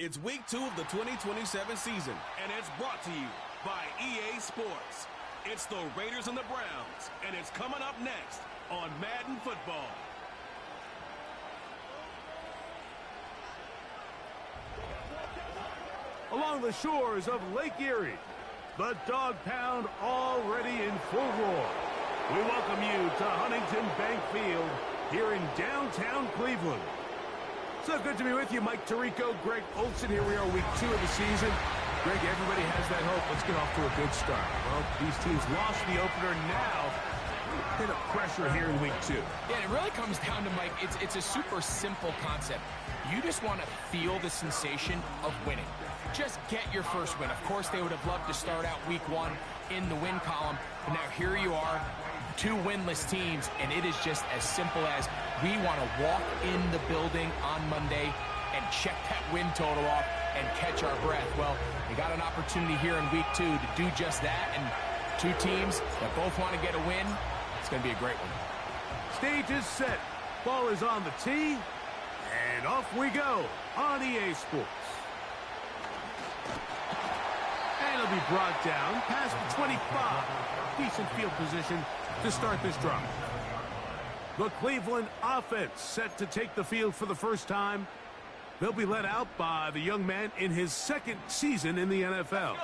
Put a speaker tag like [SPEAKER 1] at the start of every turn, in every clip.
[SPEAKER 1] It's week 2 of the 2027 season, and it's brought to you by EA Sports. It's the Raiders and the Browns, and it's coming up next on Madden Football.
[SPEAKER 2] Along the shores of Lake Erie, the Dog Pound already in full roar. We welcome you to Huntington Bank Field here in downtown Cleveland. So good to be with you, Mike Tirico, Greg Olson. Here we are, week 2 of the season. Greg, everybody has that hope. Let's get off to a good start. Well, these teams lost the opener. Now, a bit of pressure here in week 2.
[SPEAKER 3] Yeah, it really comes down to, Mike, it's a super simple concept. You just want to feel the sensation of winning. Just get your first win. Of course, they would have loved to start out week 1 in the win column. But now here you are, 2 winless teams, and it is just as simple as we want to walk in the building on Monday and check that win total off and catch our breath. Well, we got an opportunity here in week 2 to do just that, and 2 teams that both want to get a win. It's going to be a great one.
[SPEAKER 2] Stage is set. Ball is on the tee, and off we go on EA Sports. And it'll be brought down past the 25. Decent field position to start this drive. The Cleveland offense set to take the field for the first time. They'll be led out by the young man in his 2nd season in the NFL.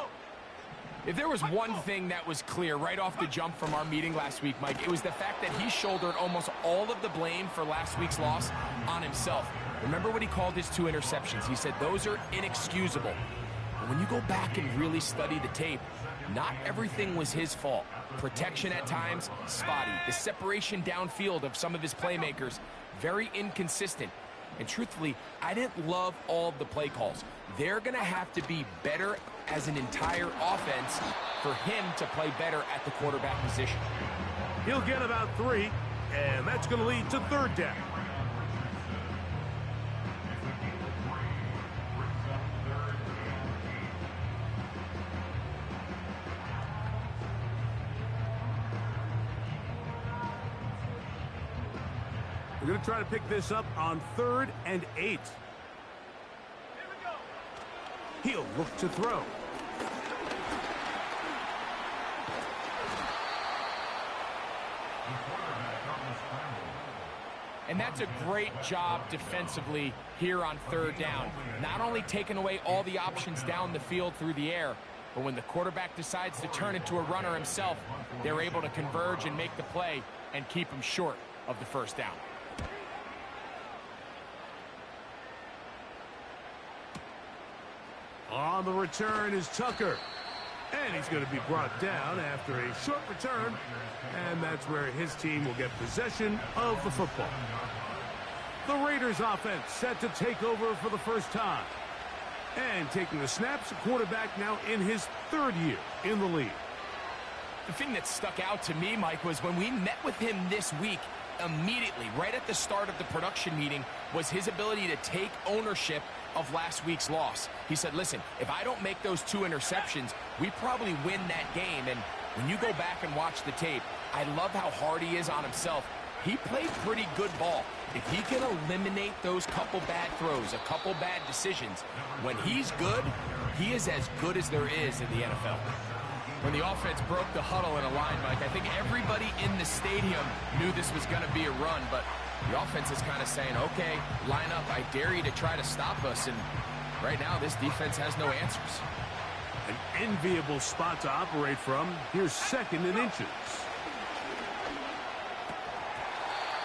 [SPEAKER 3] If there was one thing that was clear right off the jump from our meeting last week, Mike, it was the fact that he shouldered almost all of the blame for last week's loss on himself. Remember what he called his 2 interceptions? He said those are inexcusable. But when you go back and really study the tape, not everything was his fault. Protection at times, spotty. The separation downfield of some of his playmakers, very inconsistent. And truthfully, I didn't love all of the play calls. They're going to have to be better as an entire offense for him to play better at the quarterback position.
[SPEAKER 2] He'll get about 3, and that's going to lead to 3rd down. We're going to try to pick this up on 3rd and 8. He'll look to throw.
[SPEAKER 3] And that's a great job defensively here on 3rd down. Not only taking away all the options down the field through the air, but when the quarterback decides to turn into a runner himself, they're able to converge and make the play and keep him short of the 1st down.
[SPEAKER 2] On the return is Tucker. And he's going to be brought down after a short return. And that's where his team will get possession of the football. The Raiders offense set to take over for the first time. And taking the snaps, a quarterback now in his 3rd year in the league.
[SPEAKER 3] The thing that stuck out to me, Mike, was when we met with him this week, immediately, right at the start of the production meeting, was his ability to take ownership of last week's loss. He said, listen, if I don't make those 2 interceptions, we probably win that game. And when you go back and watch the tape, I love how hard he is on himself. He played pretty good ball. If he can eliminate those couple bad throws, a couple bad decisions, when he's good, he is as good as there is in the NFL. When the offense broke the huddle in a line, Mike, I think everybody in the stadium knew this was going to be a run, but the offense is kind of saying, okay, line up, I dare you to try to stop us, and right now this defense has no answers.
[SPEAKER 2] An enviable spot to operate from. Here's 2nd and inches.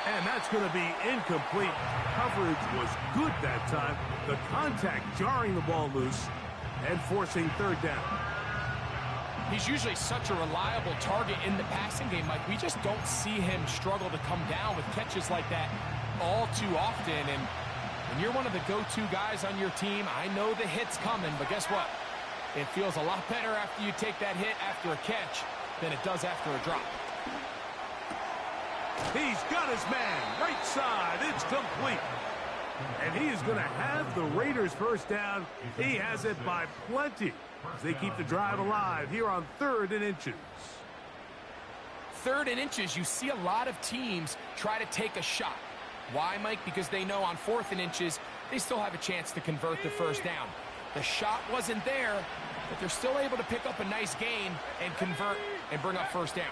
[SPEAKER 2] And that's going to be incomplete. Coverage was good that time. The contact jarring the ball loose and forcing 3rd down.
[SPEAKER 3] He's usually such a reliable target in the passing game, Mike. We just don't see him struggle to come down with catches like that all too often. And when you're one of the go-to guys on your team, I know the hit's coming, but guess what? It feels a lot better after you take that hit after a catch than it does after a drop.
[SPEAKER 2] He's got his man. Right side. It's complete. And he is going to have the Raiders' first down. He has it by plenty as they keep the drive alive here on 3rd and inches.
[SPEAKER 3] 3rd and inches, you see a lot of teams try to take a shot. Why, Mike? Because they know on 4th and inches, they still have a chance to convert the first down. The shot wasn't there, but they're still able to pick up a nice gain and convert and bring up first down.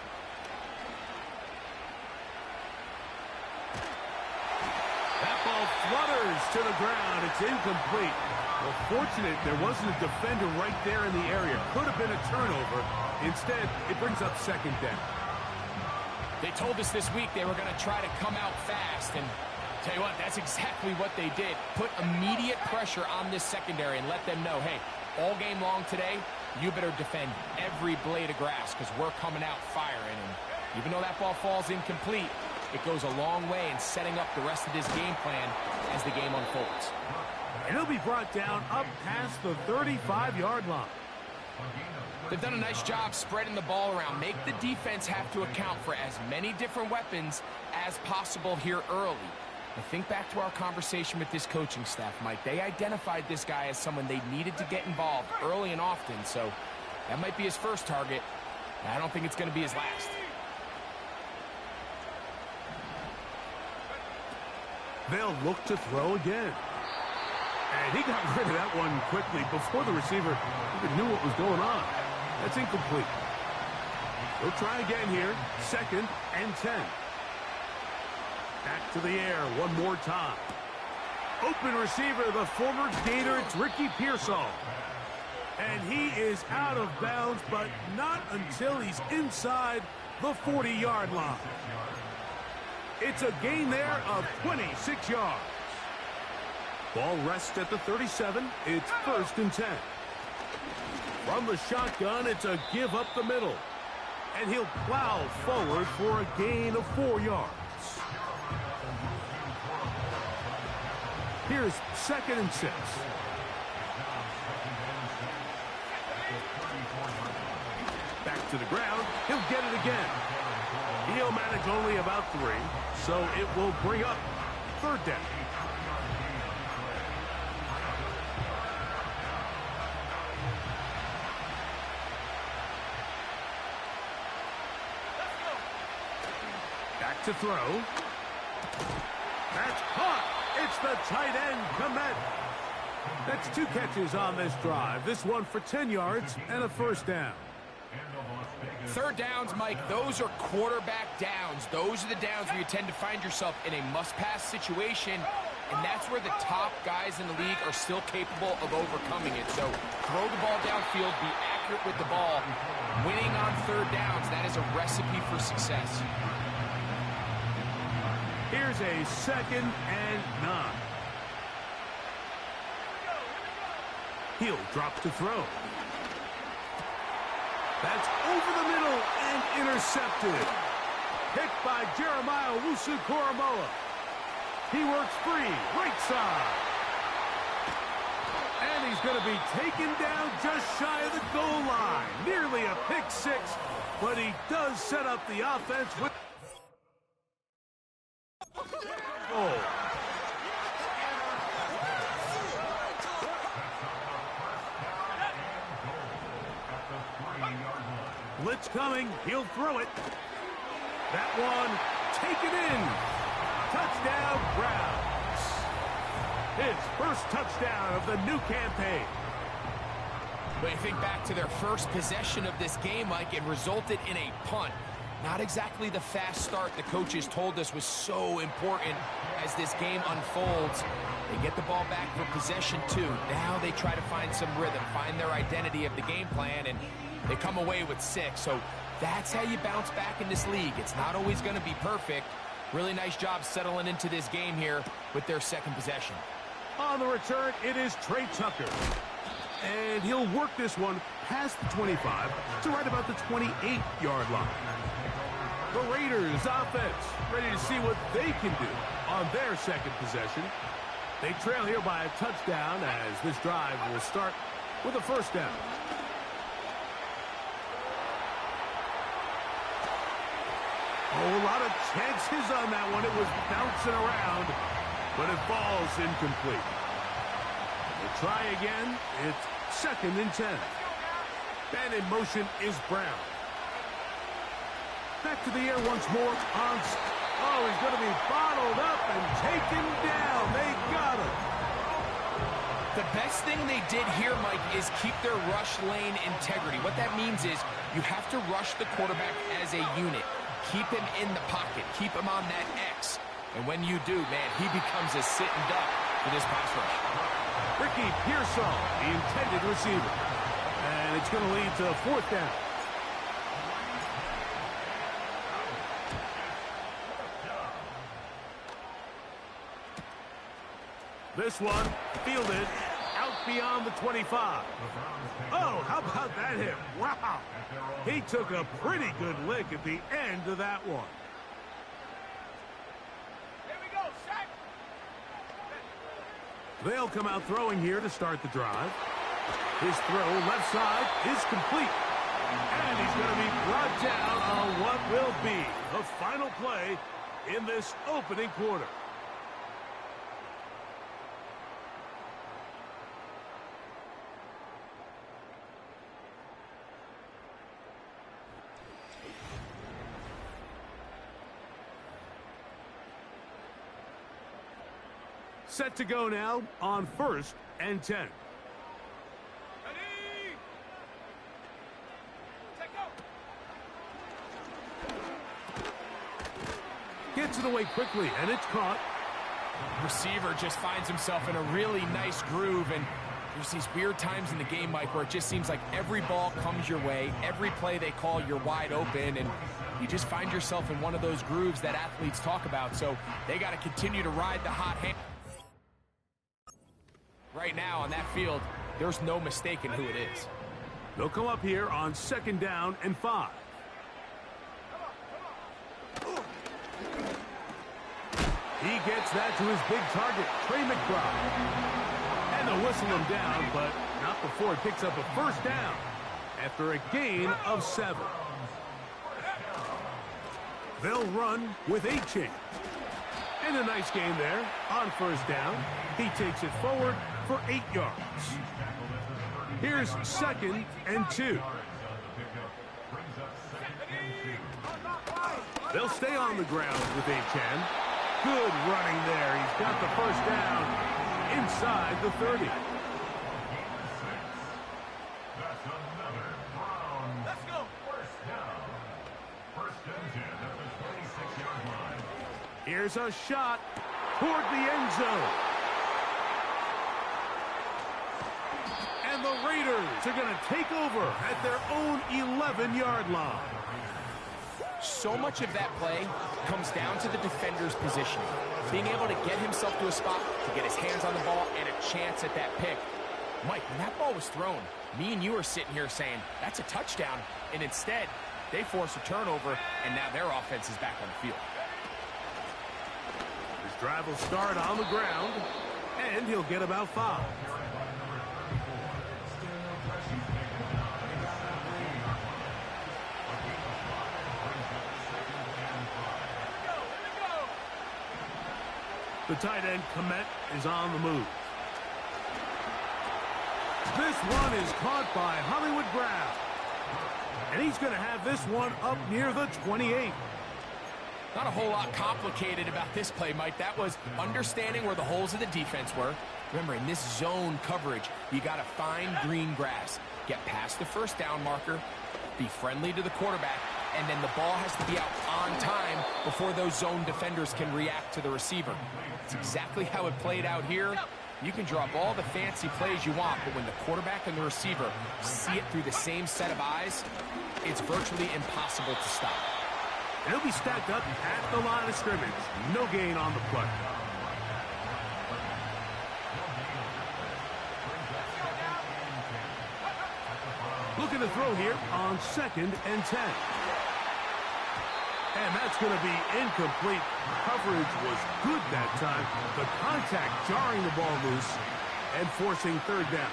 [SPEAKER 2] That ball flutters to the ground. It's incomplete. Well, fortunate there wasn't a defender right there in the area. Could have been a turnover. Instead, it brings up second down.
[SPEAKER 3] They told us this week they were going to try to come out fast, and tell you what, that's exactly what they did. Put immediate pressure on this secondary and let them know, hey, all game long today, you better defend every blade of grass because we're coming out firing. And even though that ball falls incomplete, it goes a long way in setting up the rest of this game plan as the game unfolds.
[SPEAKER 2] And he'll be brought down up past the 35-yard line.
[SPEAKER 3] They've done a nice job spreading the ball around. Make the defense have to account for as many different weapons as possible here early. I think back to our conversation with this coaching staff, Mike. They identified this guy as someone they needed to get involved early and often, so that might be his first target. I don't think it's going to be his last.
[SPEAKER 2] They'll look to throw again. And he got rid of that one quickly before the receiver even knew what was going on. That's incomplete. He'll try again here. 2nd and 10. Back to the air one more time. Open receiver, the former Gator, it's Ricky Pearsall. And he is out of bounds, but not until he's inside the 40-yard line. It's a gain there of 26 yards. Ball rests at the 37. It's 1st and 10. From the shotgun, it's a give up the middle. And he'll plow forward for a gain of 4 yards. Here's 2nd and 6. Back to the ground. He'll get it again. He'll manage only about 3, so it will bring up 3rd down. Back to throw. That's caught. It's the tight end, Komet. That's 2 catches on this drive. This one for 10 yards and a first down.
[SPEAKER 3] 3rd downs, Mike, those are quarterback downs. Those are the downs where you tend to find yourself in a must-pass situation, and that's where the top guys in the league are still capable of overcoming it. So throw the ball downfield, be accurate with the ball. Winning on 3rd downs, that is a recipe for success.
[SPEAKER 2] Here's a 2nd and 9. He'll drop to throw. That's over the middle and intercepted. Picked by Jeremiah Owusu-Koramoah. He works free, right side. And he's going to be taken down just shy of the goal line. Nearly a pick 6, but he does set up the offense with... Oh. Blitz coming. He'll throw it. That one taken in. Touchdown, Browns. His first touchdown of the new campaign.
[SPEAKER 3] But you think back to their first possession of this game, Mike, it resulted in a punt. Not exactly the fast start the coaches told us was so important as this game unfolds. They get the ball back for possession 2. Now they try to find some rhythm, find their identity of the game plan, and they come away with 6. So that's how you bounce back in this league. It's not always going to be perfect. Really nice job settling into this game here with their 2nd possession.
[SPEAKER 2] On the return, it is Trey Tucker. And he'll work this one past the 25 to right about the 28-yard line. The Raiders offense ready to see what they can do on their 2nd possession. They trail here by a touchdown as this drive will start with a first down. Oh, a lot of chances on that one. It was bouncing around, but it falls incomplete. We'll try again. It's 2nd and 10. And in motion is Brown. Back to the air once more. Oh, he's going to be bottled up and taken down. They got him.
[SPEAKER 3] The best thing they did here, Mike, is keep their rush lane integrity. What that means is you have to rush the quarterback as a unit. Keep him in the pocket. Keep him on that X. And when you do, man, he becomes a sitting duck for this pass rush.
[SPEAKER 2] Ricky Pearsall, the intended receiver. And it's going to lead to 4th down. This one fielded out beyond the 25. Oh, how about that hit? Wow. He took a pretty good lick at the end of that one.
[SPEAKER 4] Here we go, sack.
[SPEAKER 2] They'll come out throwing here to start the drive. His throw left side is complete. And he's going to be brought down on what will be the final play in this opening quarter. Set to go now on 1st and 10.
[SPEAKER 4] Ready? Take go.
[SPEAKER 2] Gets it away quickly, and it's caught.
[SPEAKER 3] Receiver just finds himself in a really nice groove, and there's these weird times in the game, Mike, where it just seems like every ball comes your way, every play they call, you're wide open, and you just find yourself in one of those grooves that athletes talk about, so they got to continue to ride the hot hand. Right now on that field, there's no mistaking who it is.
[SPEAKER 2] They'll come up here on 2nd down and 5. He gets that to his big target, Trey McBride. And they'll whistle him down, but not before it picks up a 1st down after a gain of 7. They'll run with 8 chains. And a nice game there on 1st down. He takes it forward for 8 yards. Here's 2nd and 2. They'll stay on the ground with Achan. Good running there. He's got the 1st down inside the 30.
[SPEAKER 4] Let's go.
[SPEAKER 2] Here's a shot toward the end zone. And the Raiders are going to take over at their own 11-yard line.
[SPEAKER 3] So much of that play comes down to the defender's positioning. Being able to get himself to a spot, to get his hands on the ball, and a chance at that pick. Mike, when that ball was thrown, me and you are sitting here saying, that's a touchdown. And instead, they force a turnover, and now their offense is back on the field.
[SPEAKER 2] His drive will start on the ground, and he'll get about 5. The tight end, Komet, is on the move. This one is caught by Hollywood Brown. And he's going to have this one up near the 28.
[SPEAKER 3] Not a whole lot complicated about this play, Mike. That was understanding where the holes of the defense were. Remember, in this zone coverage, you got to find green grass. Get past the 1st down marker, be friendly to the quarterback, and then the ball has to be out on time before those zone defenders can react to the receiver. It's exactly how it played out here. You can draw up all the fancy plays you want, but when the quarterback and the receiver see it through the same set of eyes, it's virtually impossible to stop.
[SPEAKER 2] And he'll be stacked up at the line of scrimmage. No gain on the play. Looking to throw here on 2nd and 10. And that's going to be incomplete. Coverage was good that time. The contact jarring the ball loose and forcing 3rd down.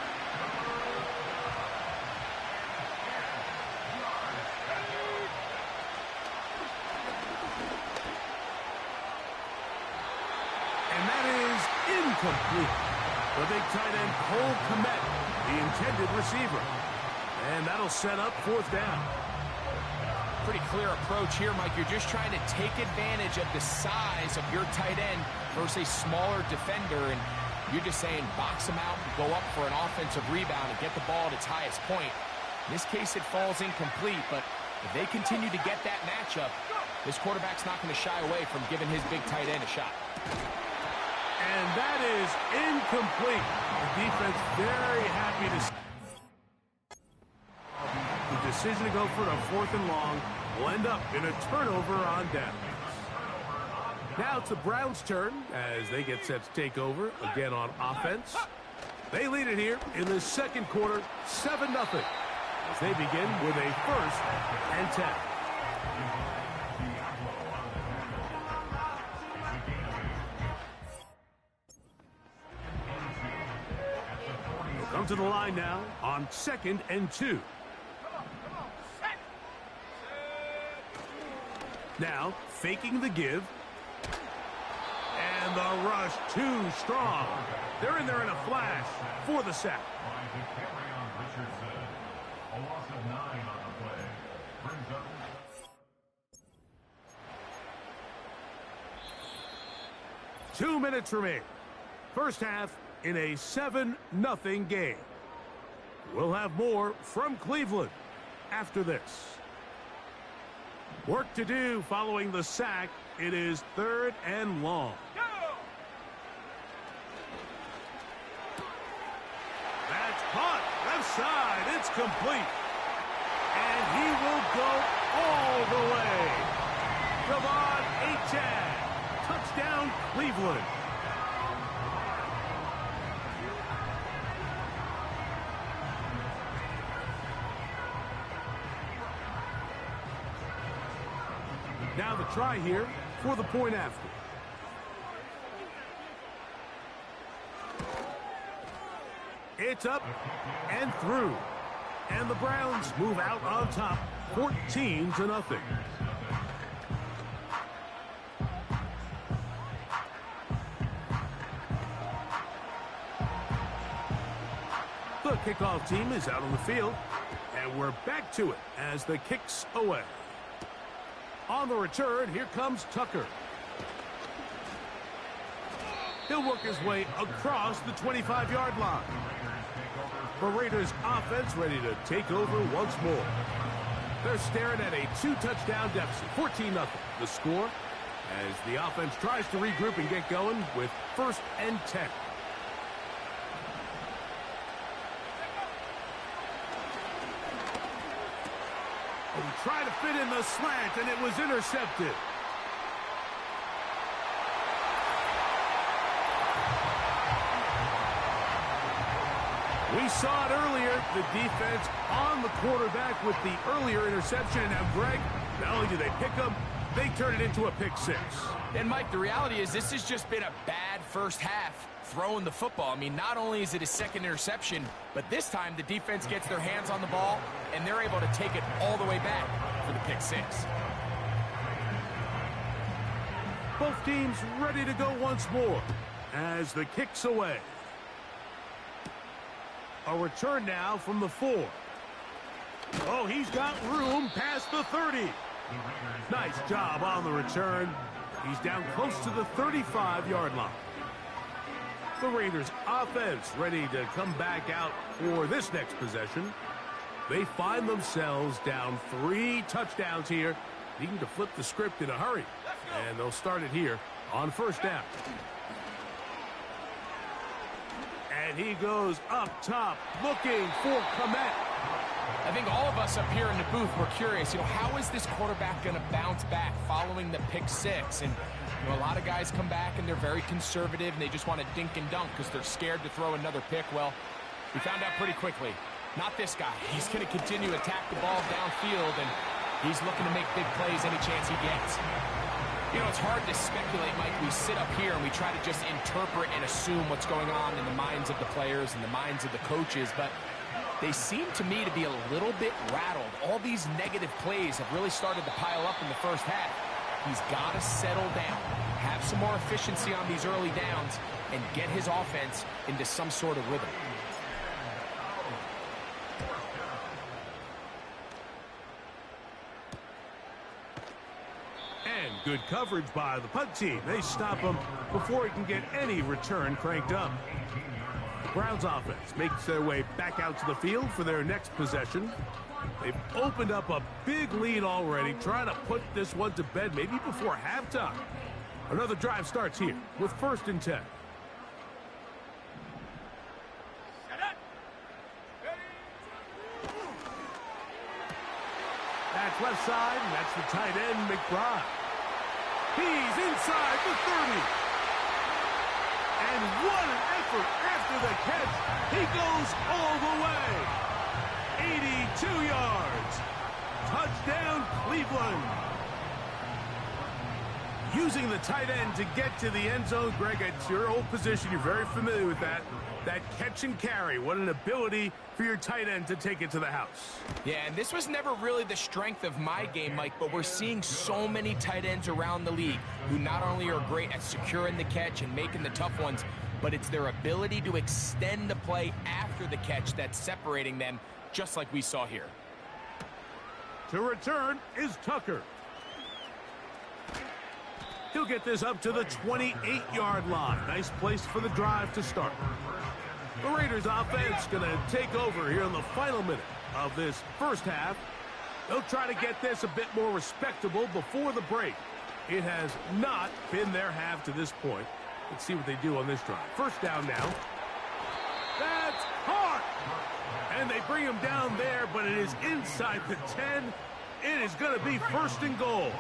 [SPEAKER 2] And that is incomplete. The big tight end, Cole Komet, the intended receiver. And that'll set up 4th down.
[SPEAKER 3] Pretty clear approach here, Mike. You're just trying to take advantage of the size of your tight end versus a smaller defender. And You're just saying box them out, go up for an offensive rebound, and get the ball at its highest point. In this case, it falls incomplete, but if they continue to get that matchup, this quarterback's not going to shy away from giving his big tight end a shot.
[SPEAKER 2] And that is incomplete. The defense very happy to see. The decision to go for a 4th and long will end up in a turnover on downs. Now it's the Browns' turn as they get set to take over again on offense. They lead it here in the second quarter, 7-0, as they begin with a 1st and 10. We'll come to the line now on 2nd and 2. Now faking the give. And the rush too strong. They're in there in a flash for the sack.
[SPEAKER 5] A loss of 9 on the play. Brings up
[SPEAKER 2] 2 minutes remain. First half in a 7-0 game. We'll have more from Cleveland after this. Work to do following the sack. It is 3rd and long. That's caught. Left side. It's complete. And he will go all the way. Javon Achane. Touchdown, Cleveland. Now the try here for the point after. It's up and through. And the Browns move out on top, 14-0. The kickoff team is out on the field, and we're back to it as the kick's away. On the return, here comes Tucker. He'll work his way across the 25-yard line. The Raiders offense ready to take over once more. They're staring at a 2-touchdown deficit, 14-0. The score as the offense tries to regroup and get going with 1st and 10. He tried to fit in the slant, and it was intercepted. We saw it earlier, the defense on the quarterback with the earlier interception. And now, Greg, not only do they pick him, they turn it into a pick 6.
[SPEAKER 3] And, Mike, the reality is this has just been a bad first half throwing the football. I mean, not only is it a 2nd interception, but this time the defense gets their hands on the ball, and they're able to take it all the way back for the pick 6.
[SPEAKER 2] Both teams ready to go once more as the kick's away. A return now from the 4. Oh, he's got room past the 30. Nice job on the return. He's down close to the 35-yard line. The Raiders offense ready to come back out for this next possession. They find themselves down 3 touchdowns here, needing to flip the script in a hurry. And they'll start it here on 1st down. And he goes up top, looking for Komet.
[SPEAKER 3] I think all of us up here in the booth were curious, how is this quarterback going to bounce back following the pick 6? And, a lot of guys come back and they're very conservative and they just want to dink and dunk because they're scared to throw another pick. Well, we found out pretty quickly, not this guy. He's going to continue to attack the ball downfield, and he's looking to make big plays any chance he gets. It's hard to speculate, Mike. We sit up here and we try to just interpret and assume what's going on in the minds of the players and the minds of the coaches, but they seem to me to be a little bit rattled. All these negative plays have really started to pile up in the first half. He's got to settle down, have some more efficiency on these early downs, and get his offense into some sort of rhythm.
[SPEAKER 2] And Good coverage by the punt team. They stop him before he can get any return cranked up. The Browns offense makes their way back out to the field for their next possession. They've opened up a big lead already, trying to put this one to bed maybe before halftime. Another drive starts here with 1st and 10. That's left side, and that's the tight end, McBride. He's inside the 30. And what an effort after the catch. He goes all the way. 82 yards. Touchdown, Cleveland. Using the tight end to get to the end zone, Greg, it's your old position. You're very familiar with that. That catch and carry. What an ability for your tight end to take it to the house.
[SPEAKER 3] Yeah, and this was never really the strength of my game, Mike, but we're seeing so many tight ends around the league who not only are great at securing the catch and making the tough ones, but it's their ability to extend the play after the catch that's separating them, just like we saw here.
[SPEAKER 2] To return is Tucker. He'll get this up to the 28-yard line. Nice place for the drive to start. The Raiders offense going to take over here in the final minute of this first half. They'll try to get this a bit more respectable before the break. It has not been their half to this point. Let's see what they do on this drive. First down now. That's hard. And they bring him down there, but it is inside the 10. It is going to be 1st and goal.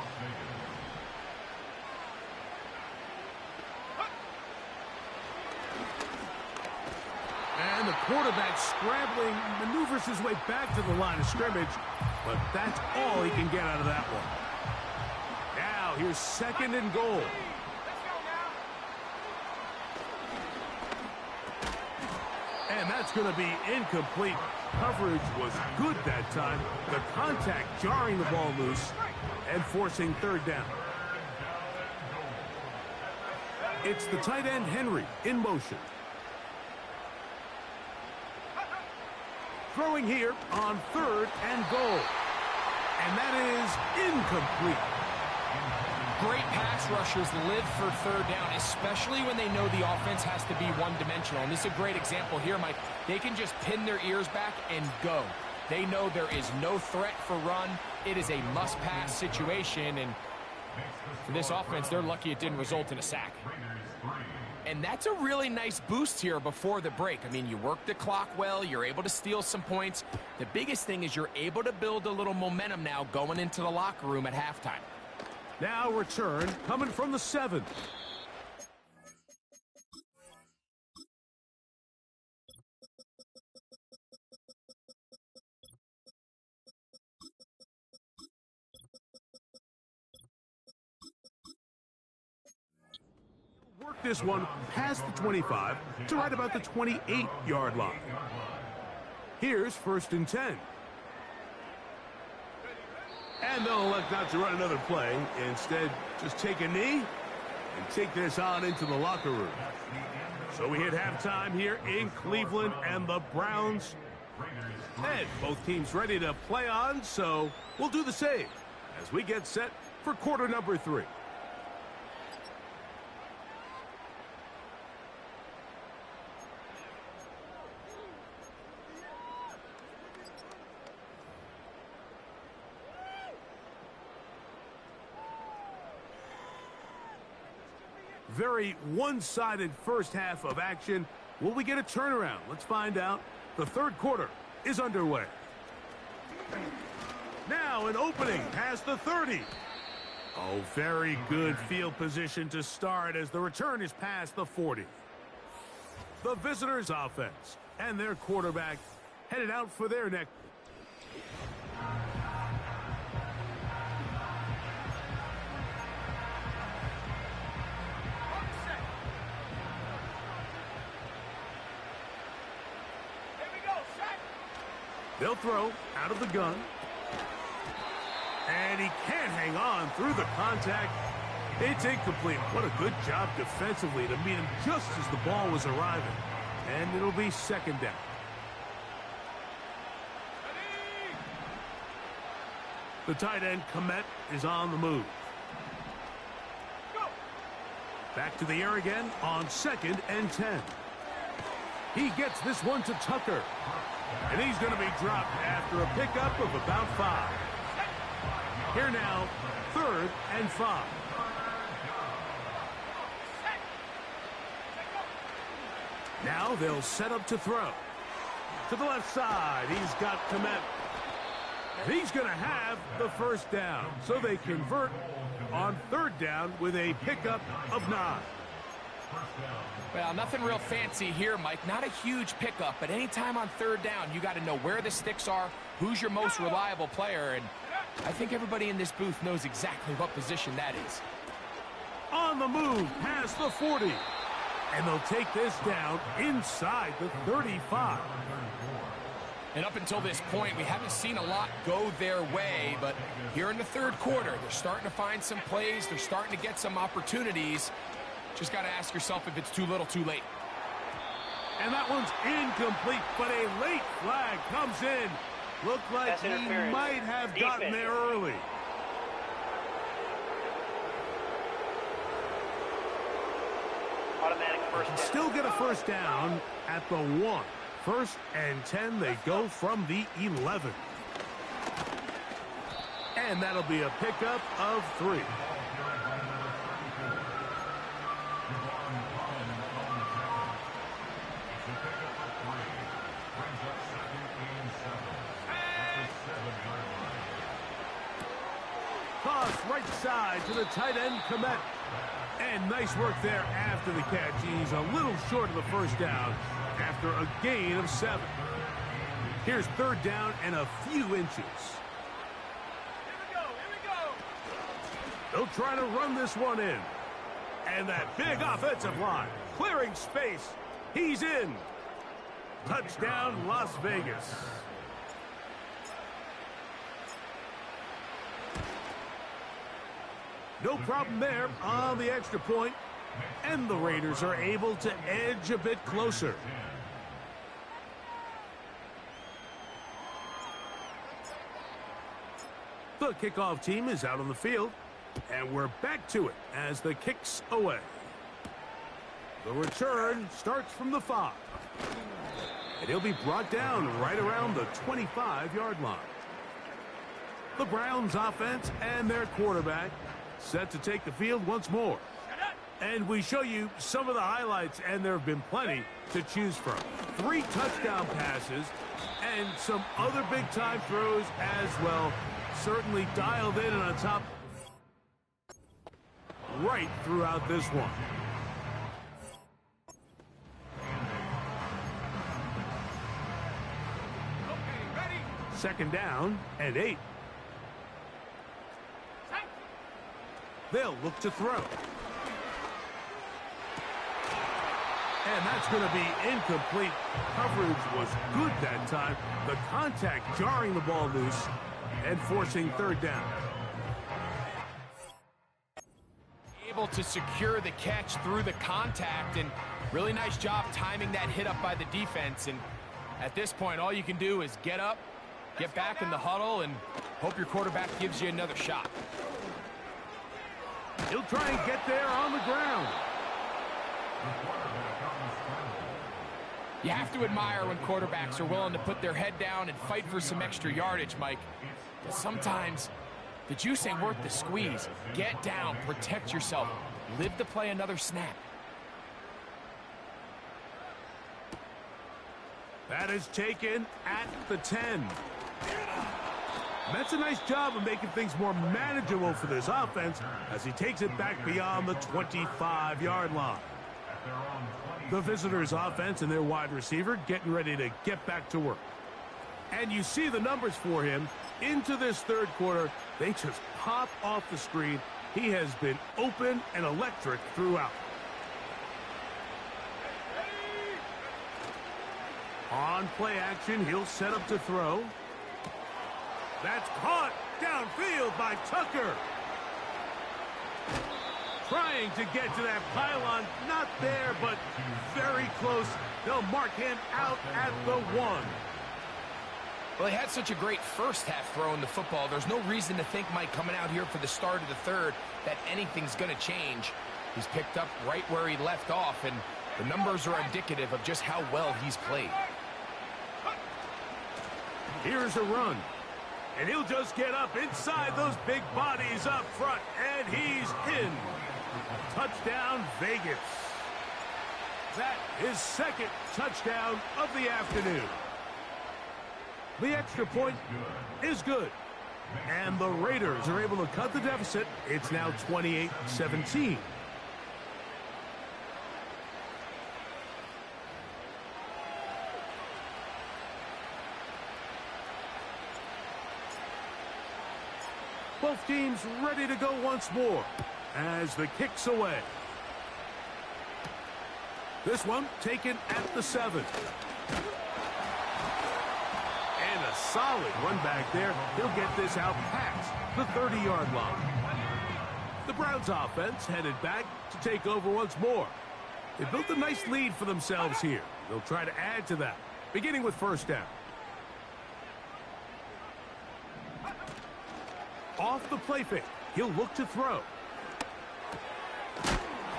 [SPEAKER 2] And the quarterback scrambling, maneuvers his way back to the line of scrimmage, but that's all he can get out of that one. Now here's 2nd and goal. And that's going to be incomplete. Coverage was good that time. The contact jarring the ball loose and forcing 3rd down. It's the tight end Henry in motion. Throwing here on 3rd and goal. And that is incomplete.
[SPEAKER 3] Great pass rushers live for 3rd down, especially when they know the offense has to be one-dimensional. And this is a great example here, Mike. They can just pin their ears back and go. They know there is no threat for run. It is a must-pass situation. And for this offense, they're lucky it didn't result in a sack. And that's a really nice boost here before the break. I mean, you work the clock well. You're able to steal some points. The biggest thing is you're able to build a little momentum now going into the locker room at halftime.
[SPEAKER 2] Now return coming from the 7. Work this one past the 25 to right about the 28-yard line. Here's 1st and 10. And they'll elect not to run another play. Instead, just take a knee and take this on into the locker room. So we hit halftime here in Cleveland, and the Browns head. Both teams ready to play on, so we'll do the same as we get set for quarter number 3. Very one-sided first half of action. Will we get a turnaround? Let's find out. The 3rd quarter is underway. Now an opening past the 30. Oh, very good field position to start as the return is past the 40. The visitors' offense and their quarterback headed out for their next. They'll throw out of the gun. And he can't hang on through the contact. It's incomplete. What a good job defensively to meet him just as the ball was arriving. And it'll be 2nd down. The tight end, Komet, is on the move. Back to the air again on 2nd and 10. He gets this one to Tucker. And he's going to be dropped after a pickup of about 5. Here now, 3rd and 5. Now they'll set up to throw. To the left side, he's got Komet. And he's going to have the first down. So they convert on 3rd down with a pickup of 9.
[SPEAKER 3] Well, nothing real fancy here, Mike. Not a huge pickup, but anytime on 3rd down, you got to know where the sticks are, who's your most reliable player, and I think everybody in this booth knows exactly what position that is.
[SPEAKER 2] On the move, past the 40. And they'll take this down inside the 35.
[SPEAKER 3] And up until this point, we haven't seen a lot go their way, but here in the 3rd quarter, they're starting to find some plays. They're starting to get some opportunities. Just got to ask yourself if it's too little, too late.
[SPEAKER 2] And that one's incomplete, but a late flag comes in. Looked like he might have gotten there early.
[SPEAKER 6] Automatic first down.
[SPEAKER 2] Still get a first down at the 1. 1st and 10, they go from the 11. And that'll be a pickup of 3. Toss right side to the tight end, Komet. And nice work there after the catch. He's a little short of the first down after a gain of 7. Here's 3rd down and a few inches.
[SPEAKER 4] Here we go.
[SPEAKER 2] They'll try to run this one in. And that big offensive line clearing space. He's in. Touchdown, Las Vegas. No problem there on the extra point. And the Raiders are able to edge a bit closer. The kickoff team is out on the field. And we're back to it as the kick's away. The return starts from the 5. And he'll be brought down right around the 25-yard line. The Browns offense and their quarterback set to take the field once more. And we show you some of the highlights, and there have been plenty to choose from. 3 touchdown passes and some other big-time throws as well. Certainly dialed in and on top right throughout this one.
[SPEAKER 4] Okay, ready.
[SPEAKER 2] 2nd down and 8. They'll look to throw. And that's going to be incomplete. Coverage was good that time. The contact jarring the ball loose and forcing 3rd down.
[SPEAKER 3] Able to secure the catch through the contact, and really nice job timing that hit up by the defense. And at this point, all you can do is get up, get back in the huddle, and hope your quarterback gives you another shot.
[SPEAKER 2] He'll try and get there on the ground.
[SPEAKER 3] You have to admire when quarterbacks are willing to put their head down and fight for some extra yardage, Mike. But sometimes the juice ain't worth the squeeze. Get down, protect yourself, live to play another snap.
[SPEAKER 2] That is taken at the 10. That's a nice job of making things more manageable for this offense as he takes it back beyond the 25-yard line. The visitors' offense and their wide receiver getting ready to get back to work. And you see the numbers for him into this 3rd quarter. They just pop off the screen. He has been open and electric throughout. On play action, he'll set up to throw. That's caught downfield by Tucker. Trying to get to that pylon. Not there, but very close. They'll mark him out at the 1.
[SPEAKER 3] Well, he had such a great first half throwing the football. There's no reason to think, Mike, coming out here for the start of the 3rd, that anything's going to change. He's picked up right where he left off, and the numbers are indicative of just how well he's played.
[SPEAKER 2] Here's a run. And he'll just get up inside those big bodies up front. And he's in. Touchdown, Vegas. That is second touchdown of the afternoon. The extra point is good. And the Raiders are able to cut the deficit. It's now 28-17. Both teams ready to go once more as the kick's away. This one taken at the 7. And a solid run back there. He'll get this out past the 30-yard line. The Browns offense headed back to take over once more. They built a nice lead for themselves here. They'll try to add to that, beginning with first down. Off the play fake. He'll look to throw.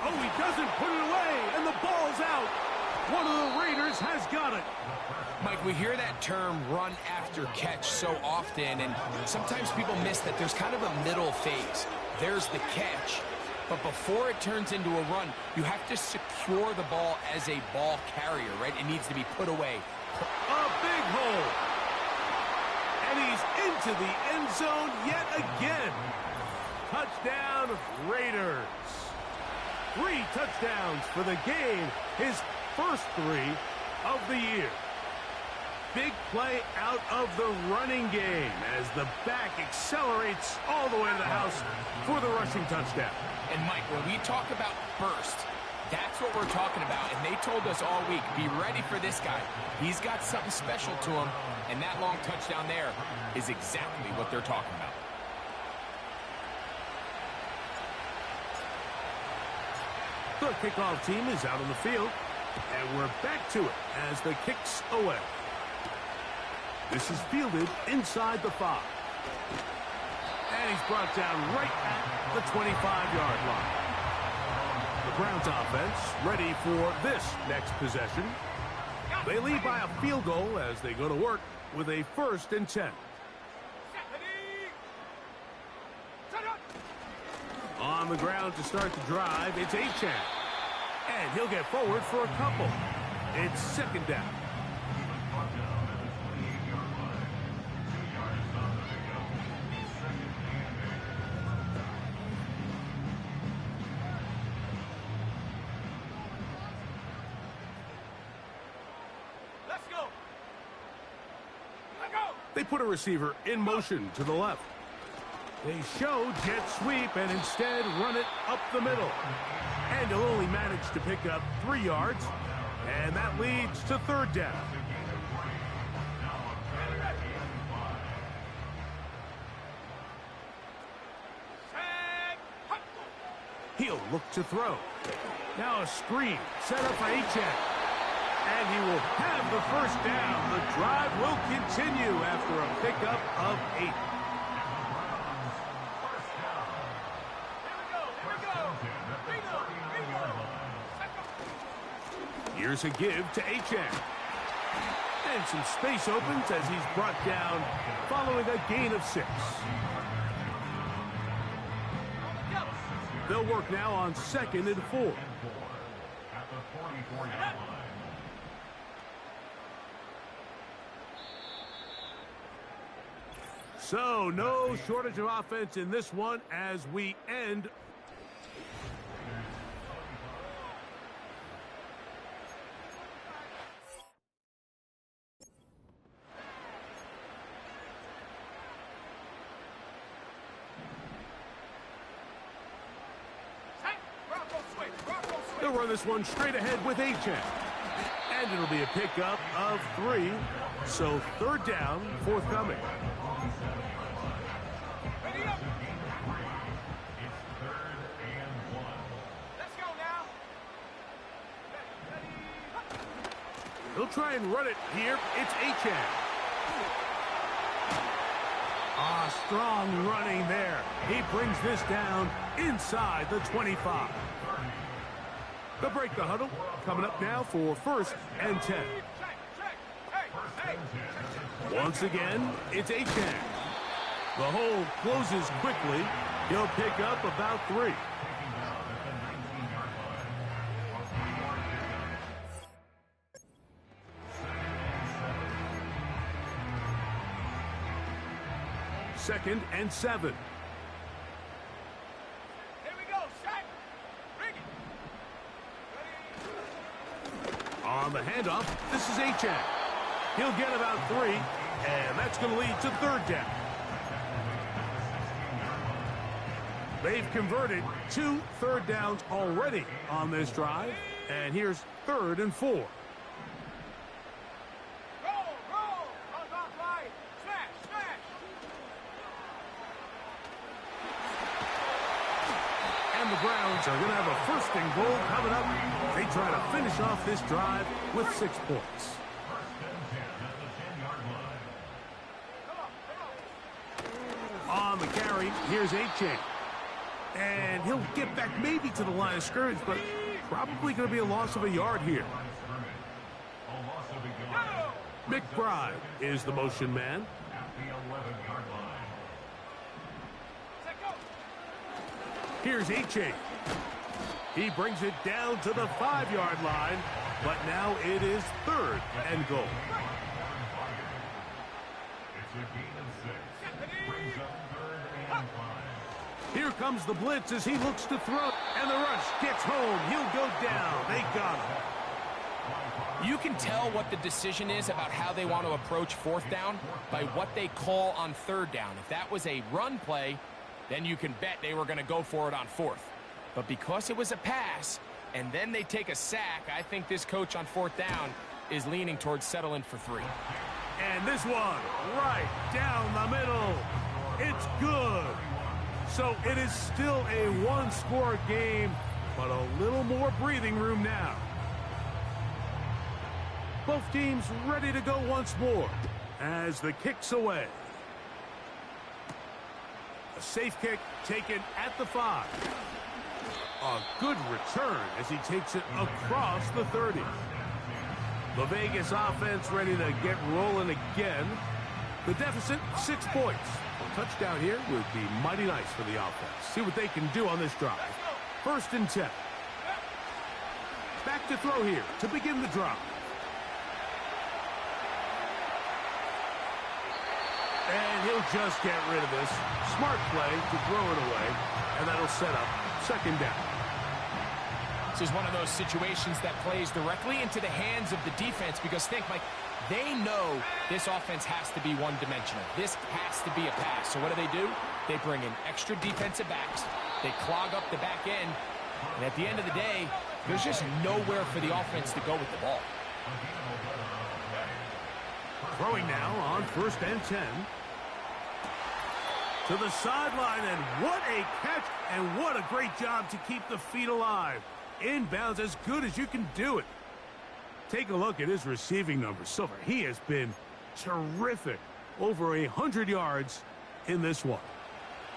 [SPEAKER 2] Oh, he doesn't put it away, and the ball's out. One of the Raiders has got it.
[SPEAKER 3] Mike, we hear that term run after catch so often, and sometimes people miss that there's kind of a middle phase. There's the catch, but before it turns into a run, you have to secure the ball as a ball carrier, right? It needs to be put away.
[SPEAKER 2] A big hole. And he's into the end zone yet again. Touchdown, Raiders. 3 touchdowns for the game. His first 3 of the year. Big play out of the running game as the back accelerates all the way to the house for the rushing touchdown.
[SPEAKER 3] And Mike, when we talk about burst, that's what we're talking about. And they told us all week, be ready for this guy. He's got something special to him. And that long touchdown there is exactly what they're talking about.
[SPEAKER 2] The kickoff team is out on the field. And we're back to it as the kick's away. This is fielded inside the 5. And he's brought down right at the 25-yard line. The Browns offense ready for this next possession. They lead by a field goal as they go to work with a 1st and 10. On the ground to start the drive, it's Achane. And he'll get forward for a couple. It's 2nd down. They put a receiver in motion to the left. They show jet sweep and instead run it up the middle. And he'll only manage to pick up 3 yards. And that leads to 3rd down. He'll look to throw. Now a screen set up for Achane. And he will have the 1st down. The drive will continue after a pickup of 8. Here's a give to Achane. And some space opens as he's brought down following a gain of 6. They'll work now on 2nd and 4. So, no shortage of offense in this one as we end. They'll run this one straight ahead with Achane. And it'll be a pickup of 3. So 3rd down, forthcoming. He'll try and run it here. It's Achane. Strong running there. He brings this down inside the 25. They'll break the huddle. Coming up now for 1st and 10. Once again, it's Achane. The hole closes quickly. He'll pick up about 3. Second and 7.
[SPEAKER 4] Here we go, set. Bring it.
[SPEAKER 2] On the handoff, this is Achane. He'll get about 3, and that's going to lead to 3rd down. They've converted 2 third downs already on this drive, and here's 3rd and 4.
[SPEAKER 4] Roll, roll. Cross off line. Smash, smash.
[SPEAKER 2] And the Browns are going to have a 1st and goal coming up. They try to finish off this drive with 6 points. On the carry, here's Achane. And he'll get back maybe to the line of scrimmage, but probably going to be a loss of a yard here. McBride is the motion man. Here's Achane. He brings it down to the 5-yard line, but now it is 3rd and goal. Here comes the blitz as he looks to throw, and the rush gets home. He'll go down. They got him.
[SPEAKER 3] You can tell what the decision is about how they want to approach 4th down by what they call on 3rd down. If that was a run play, then you can bet they were going to go for it on 4th. But because it was a pass, and then they take a sack, I think this coach on 4th down is leaning towards settling for 3.
[SPEAKER 2] And this one, right down the middle. It's good. So it is still a 1-score game, but a little more breathing room now. Both teams ready to go once more as the kick's away. A safe kick taken at the 5. A good return as he takes it across the 30. The Vegas offense ready to get rolling again. The deficit, 6 points. A touchdown here would be mighty nice for the offense. See what they can do on this drive. 1st and 10. Back to throw here to begin the drive. And he'll just get rid of this. Smart play to throw it away, and that'll set up 2nd down.
[SPEAKER 3] This is one of those situations that plays directly into the hands of the defense because think, Mike, they know this offense has to be one-dimensional. This has to be a pass. So what do? They bring in extra defensive backs. They clog up the back end. And at the end of the day, there's just nowhere for the offense to go with the ball.
[SPEAKER 2] Throwing now on 1st and 10. To the sideline, and what a catch, and what a great job to keep the feet alive. Inbounds as good as you can do it. Take a look at his receiving numbers. Silver, he has been terrific. Over 100 yards in this one.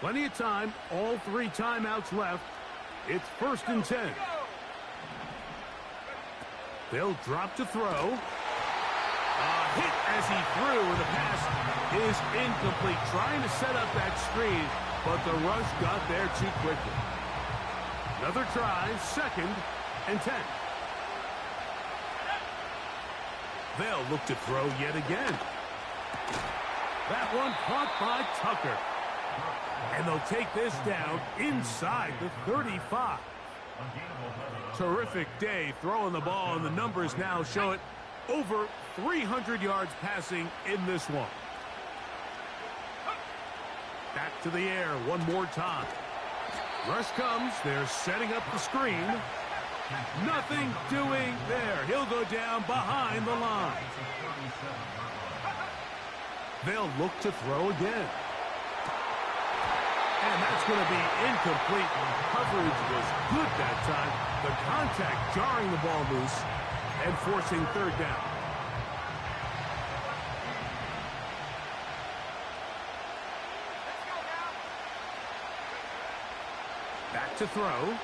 [SPEAKER 2] Plenty of time, all 3 timeouts left. It's 1st and 10. They'll drop to throw. A hit as he threw, and the pass is incomplete. Trying to set up that screen, but the rush got there too quickly. Another try, 2nd and 10. They'll look to throw yet again. That one caught by Tucker. And they'll take this down inside the 35. Terrific day throwing the ball, and the numbers now show it. Over 300 yards passing in this one. Back to the air one more time. Rush comes. They're setting up the screen. Nothing doing there. He'll go down behind the line. They'll look to throw again. And that's going to be incomplete. Coverage was good that time. The contact jarring the ball loose and forcing 3rd down. Back to throw.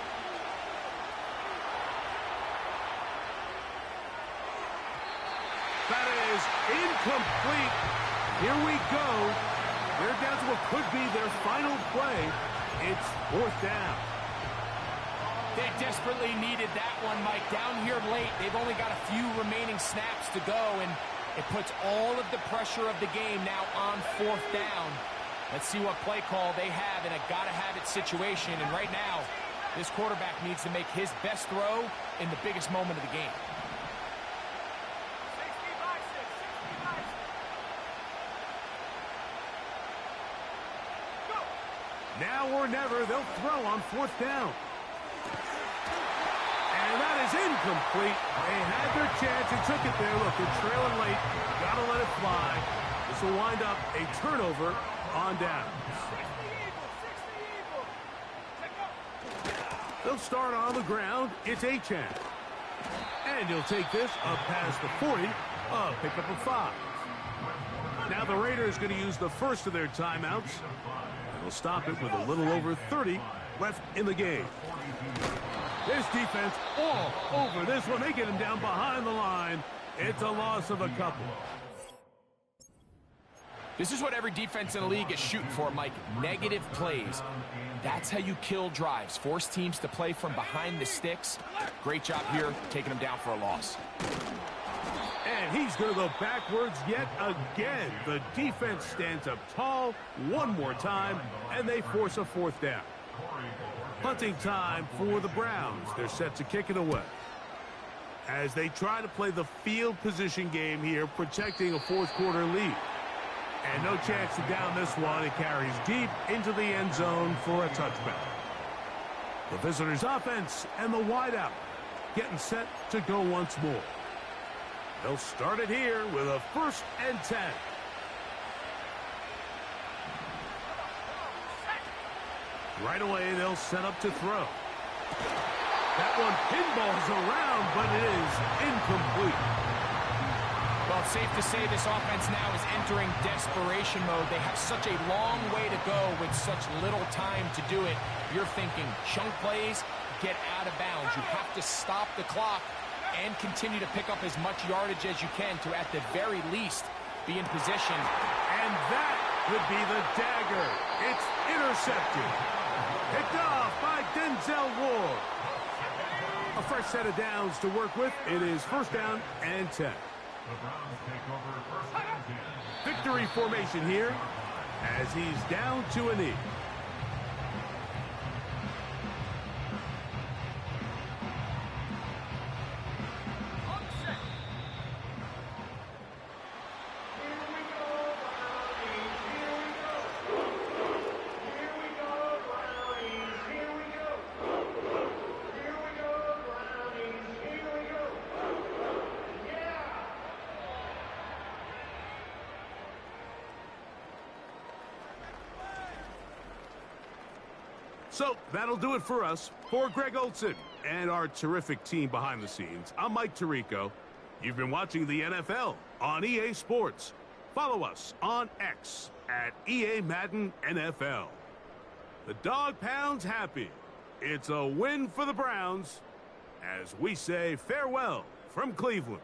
[SPEAKER 2] That is incomplete. Here we go. They're down to what could be their final play. It's 4th down.
[SPEAKER 3] They desperately needed that one, Mike. Down here late, they've only got a few remaining snaps to go, and it puts all of the pressure of the game now on 4th down. Let's see what play call they have in a gotta-have-it situation. And right now, this quarterback needs to make his best throw in the biggest moment of the game.
[SPEAKER 2] Now or never, they'll throw on 4th down. And that is incomplete. They had their chance and took it there. Look, they're trailing late. Got to let it fly. This will wind up a turnover on down. They'll start on the ground. It's Achane. And he'll take this up past the 40. Pick up a 5. Now the Raiders going to use the first of their timeouts. They'll stop it with a little over 30 left in the game. This defense all over this one. They get him down behind the line. It's a loss of a couple.
[SPEAKER 3] This is what every defense in the league is shooting for, Mike. Negative plays. That's how you kill drives. Force teams to play from behind the sticks. Great job here, taking them down for a loss.
[SPEAKER 2] And he's going to go backwards yet again. The defense stands up tall one more time, and they force a 4th down. Punting time for the Browns. They're set to kick it away. As they try to play the field position game here, protecting a 4th quarter lead. And no chance to down this one. It carries deep into the end zone for a touchback. The visitors' offense and the wideout getting set to go once more. They'll start it here with a 1st and 10. Right away, they'll set up to throw. That one pinballs around, but it is incomplete.
[SPEAKER 3] Well, it's safe to say this offense now is entering desperation mode. They have such a long way to go with such little time to do it. You're thinking chunk plays, get out of bounds. You have to stop the clock and continue to pick up as much yardage as you can to, at the very least, be in position.
[SPEAKER 2] And that would be the dagger. It's intercepted. Picked off by Denzel Ward. A fresh set of downs to work with. It is 1st down and 10.
[SPEAKER 5] The Browns take over 1st and 10.
[SPEAKER 2] Victory formation here as he's down to a knee. So that'll do it for us. For Greg Olson and our terrific team behind the scenes, I'm Mike Tirico. You've been watching the NFL on EA Sports. Follow us on X at EA Madden NFL. The Dog Pound's happy. It's a win for the Browns as we say farewell from Cleveland.